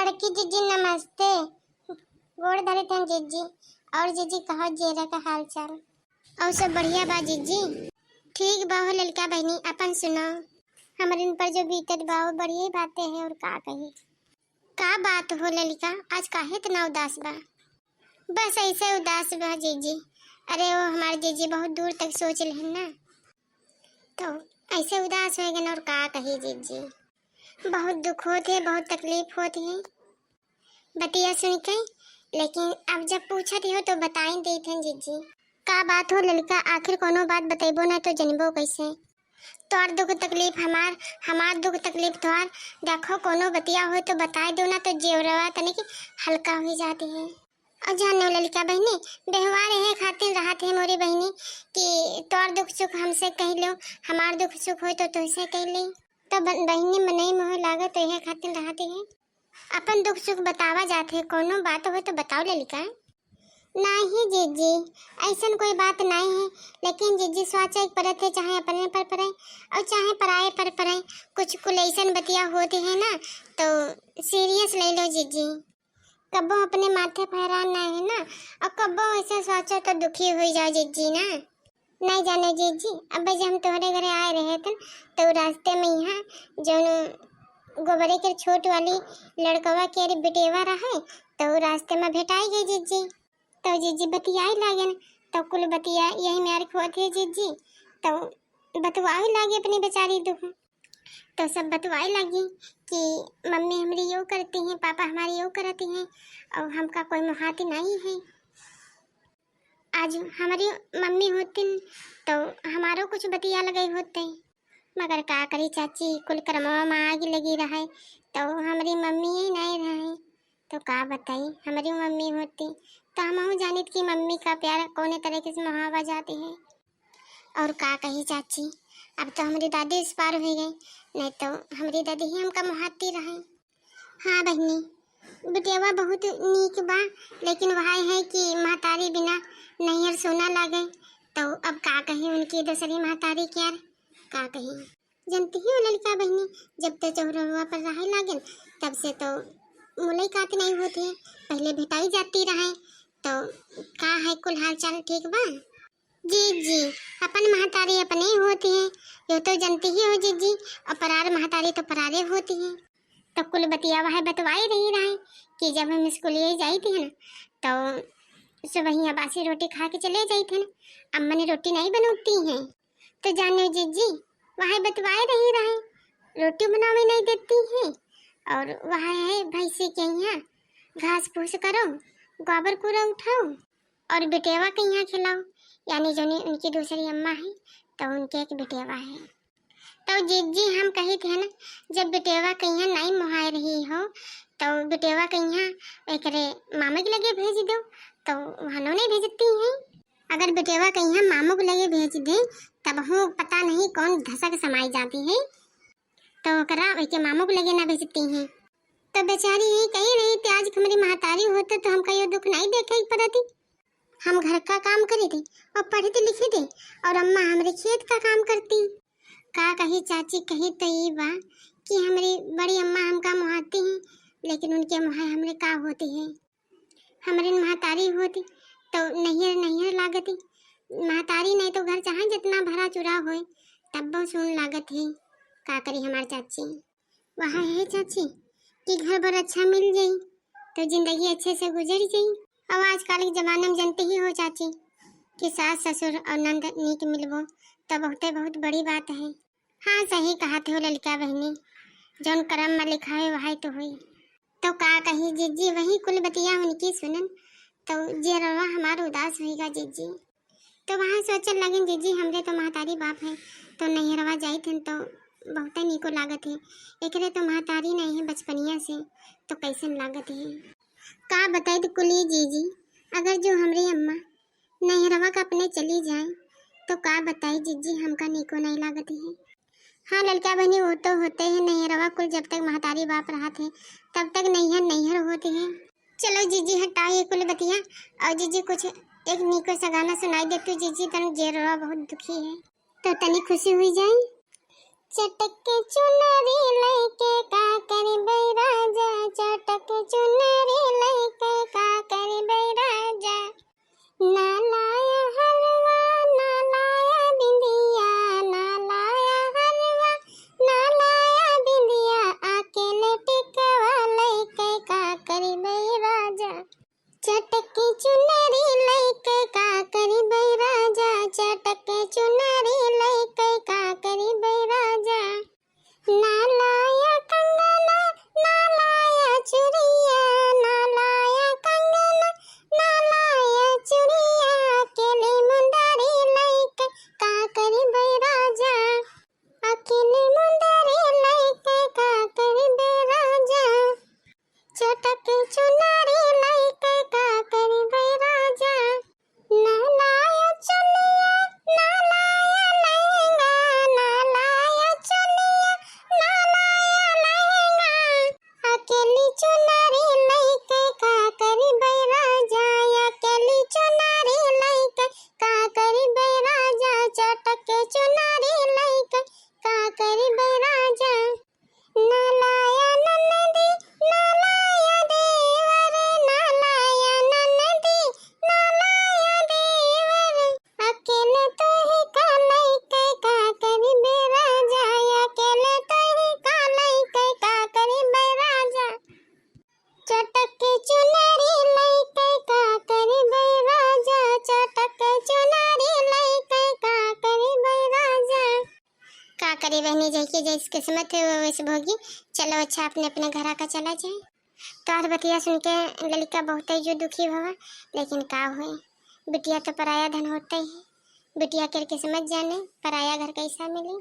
बड़की जीजी नमस्ते। गोड़ धरे थे जीजी। और जीजी कहो जेरा का हाल चाल? और सब बढ़िया बा जीजी। ठीक बा हो ललका बहनी, अपन सुनो। हमारे इन पर जो बीतत बा वो बढ़िया बातें हैं। और का कही, का बात हो ललिका, आज काहे इतना उदास बा? बस ऐसे उदास बा जीजी। अरे वो हमारे जीजी बहुत दूर तक सोच लेन ना, तो ऐसे उदास हो गए। और का कही जीजी, बहुत दुख होते है, बहुत तकलीफ होती है बतिया सुन के। लेकिन अब जब पूछती हो तो बताई देते जीजी। का बात हो ललिका, आखिर कोनो बात बतेबो ना तो जनबो कैसे? तोर दुख तकलीफ हमार, हमार दुख तकलीफ तोर। देखो कोनो बतिया हो तो बता दो ना, तो जेवरवा तने की हल्का हो जाती है। और जानो ललिका बहनी, व्यवहार है खातिर राहत है मोरी बहनी कि तोर दुख सुख हमसे कह लो, हमार दुख सुख हो तो तुझसे कह ले। तो बहनी मनई मोह लागे तो यह खातिर रहती है। अपन दुख सुख बतावा जाते है, कोनो बात हो तो बताओ ललिका। नहीं जीजी, ऐसा कोई बात नहीं है। लेकिन जीजी सोचा परत है, चाहे अपने पर पड़े और चाहे पराए पर पड़े। कुछ कुलैसन बतिया होती है ना, तो सीरियस ले लो जीजी। कब्बो अपने माथे फहरान नहीं है ना, और कब्बो ऐसे सोचो तो दुखी हो जाओ जीजी ना। नहीं जाने जीजी, अब जब हम तुम्हारे घरे आए रहे थे तो रास्ते में यहाँ जो गोबरे के छोट वाली लड़कवा के बेटेवा रहे, तो रास्ते में भेटाई गई जीजी। तो जीजी बतियाई लागन, तो कुल बतिया यही मेरे खोत है जीजी। तो बतवाई लागी अपनी बेचारी दुख। तो सब बतवाई लगी कि मम्मी हमारी यो करती हैं, पापा हमारी यो करती हैं, और हमका कोई मुहाती नहीं है। आज हमारी मम्मी होती तो हमारो कुछ बतिया लगे होते, मगर का करी चाची, कुल कर्मवा में आग लगी रहे तो हमारी मम्मी ही नहीं रहे। तो का बताई, हमारी मम्मी होती तो हम जानित कि मम्मी का प्यार कौने तरीके से मुहावा जाती है। और का कही चाची, अब तो हमारी दादी इस पार हो गई, नहीं तो हमारी दादी ही हमका मुहाती रहे। हाँ बहनी, बेटेवा बहुत नीक बा, लेकिन वह है कि महतारी बिना नैहर सोना लागे। तो अब का कही उनकी दूसरी महतारी क्या का कही। जानती ही ललिका बहनी, जब तक चौरवा पर रहे लागन तब से तो मुलाकात नहीं होती है, पहले भेटाई जाती रहे। तो का है कुल हाल चाल ठीक बा? जी जी, अपन महतारी अपने ही होती है, यो तो जानती ही हो जीजी। और परार महतारी तो परारे होती है। तो कुल बतिया वह बतवाई रही रहे कि जब हम स्कूल जाई थी ना, तो सुबह बासी रोटी खा के चले जाई थे ना, अम्मा ने रोटी नहीं बनती हैं। तो जानो जीजी, वह बतवाए रही रहे रोटी बनावे नहीं देती हैं। और वह है भैंसी के यहाँ घास फूस करो, गोबर कूड़ा उठाओ और बेटेवा के यहाँ खिलाओ। यानी जो उनकी दूसरी अम्मा है तो उनके एक बेटेवा है। तो जीजी हम कही थे ना, जब बेटेवा के यहाँ नहीं मुहाय रही हो तो बेटेवा के यहाँ एक मामा के लगे भेज दो, तो वहाँ नहीं भेजती हैं। अगर बेटेवा के यहाँ मामू के लगे भेज दे तब हो पता नहीं कौन धसक समाई जाती है, तो करा के मामू के लगे ना भेजती हैं। तो बेचारी यही कही रही थी, आज हमारी महतारी होते तो हमका ये दुख नहीं देखे पड़ती। हम घर का काम करे थे और पढ़े थे लिखे थे, और अम्मा हमारे खेत का काम करती। का कही चाची, कही तो ये बा कि हमारी बड़ी अम्मा हमका मुहाती हैं, लेकिन उनके मुहाय हमरे का होती है। हमारी महतारी होती तो नैहर नैहर लागती, महतारी नहीं तो घर चाहे जितना भरा चुरा हो तब वो सुन लागत है। का करी हमारी चाची, वहाँ है चाची कि घर भर अच्छा मिल जाई तो जिंदगी अच्छे से गुजर जाई। अब आजकल के जमाने में जानती ही हो चाची कि सास ससुर और नंद नीक मिलबो तो बहुत बड़ी बात है। हाँ सही कहा थे ललिका बहनी, जौन करम में लिखा है वही तो हुई। तो का कही जीजी, वही कुल बतिया उनकी सुनन तो जे रवा हमारा उदास होगा जीजी। तो वहाँ सोचने लगे जीजी, हमरे तो महतारी बाप है तो नहीं रवा जाई थे तो बहुत नीको लागत है। एक तो महतारी नहीं है बचपनिया से, तो कैसे लागत है। का बताई तो कुली जीजी, अगर जो हमारी अम्मा नहीं रवा का अपने चली जाए तो का बताई जीजी, हमका नीको नहीं लागत है। हाँ लड़का बहनी, वो तो होते हैं नहीं रवा कुल, जब तक महतारी बाप रहा थे तब तक नैहर होती है। चलो जीजी हटाओ ये कुल बतिया, और जीजी कुछ एक नीको सा गाना सुनाई देती जीजी, तन जे रवा बहुत दुखी है तो तनी खुशी हुई जाए। चटक के चुनरी लेके का करी बैराजा, चटक चुनारी लइके का करी बैराजा अकेली चुनारी लइके का करी बैराजा चटक के चुनारी लइके का करी बैराजा नालाया ननदी नालाया देवर नालाया ननदी नालाया देवर अकेले तो ही का लइके का करी बैराजा अकेले तो ही का लइके का करी बैराजा चटक के चुनरी लइके का करी बैराजा चटक के चुनरी लइके का करी बैराजा का करी बहनी जैसे जैसे किस्मत है वैसे भोगी। चलो अच्छा अपने अपने घर का चला जाए। तोहर बतिया सुन के लड़का बहुत ही जो दुखी हुआ, लेकिन का हुए बिटिया तो पराया धन होता ही है। बिटिया के किस्मत जाने पराया घर कैसा मिले।